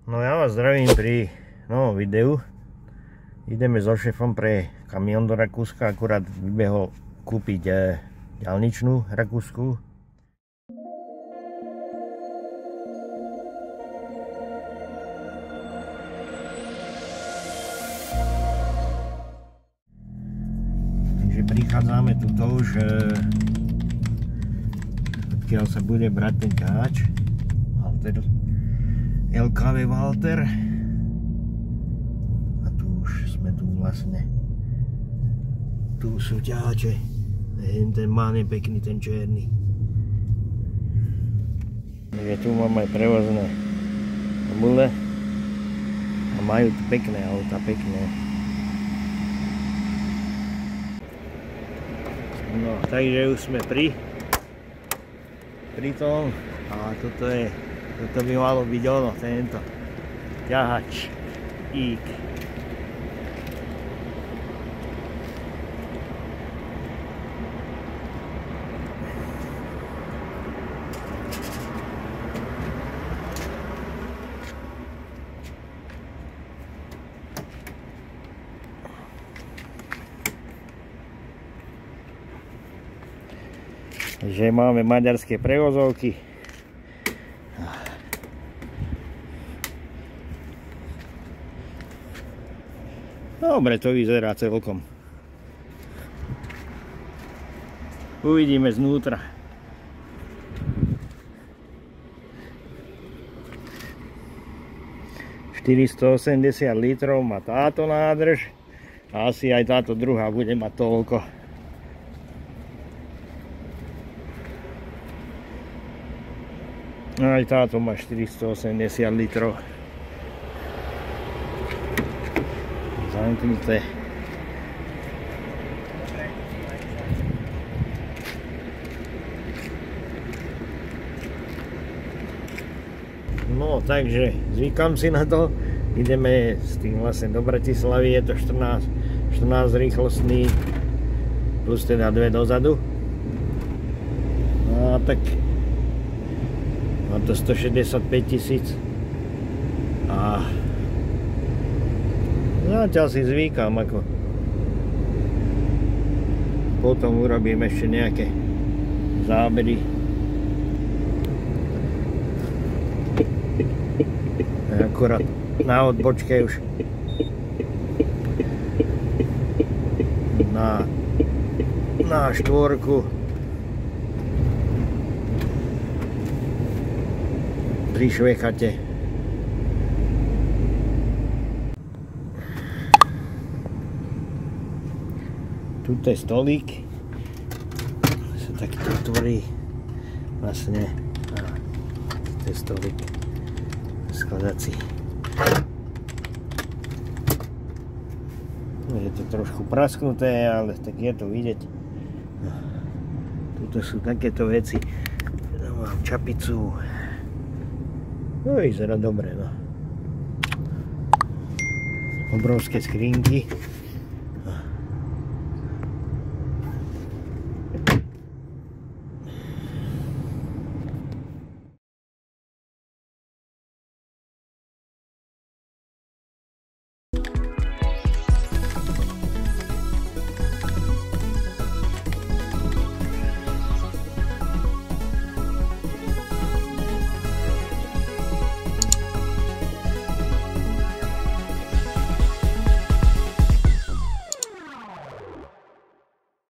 No ja vás zdravím pri novom videu. Ideme so šefom pre kamión do Rakúska, akurát vybehol kúpiť diaľničnú rakúsku. Takže prichádzame tuto už, odkiaľ sa bude brať ten ťahač. LKW Walter. A tu už sme tu vlastne. Tu sú ťahače. Ten má nepekný, ten černý. Takže tu máme prevozné mule. A majú tu pekné auta, pekné. No, takže už sme pri tom. A toto by malo byť ono, tento ťahač ík. Takže máme maďarské prevozovky. Dobre to vyzerá celkom. Uvidíme znútra. ...480 litrov má táto nádrž. A asi aj táto druhá bude mať toľko. Aj táto má 480 litrov. Zamknuté. No takže zvykám si na to. Ideme s tým vlastne do Bratislavy. Je to 14 rýchlostný plus teda 2 dozadu. No tak má to 165 000 a zatiaľ si zvykam, ako potom urobím ešte nejaké zábery. Akurát na odbočke už na štvorku pri Švechate. Tuto je stolík, sa takto otvorí vlastne, to je stolík skladací. Je to trošku prasknuté, ale tak je to vidieť. Tuto sú takéto veci, mám čapicu, no vyzerá dobre, no. Obrovské skrinky.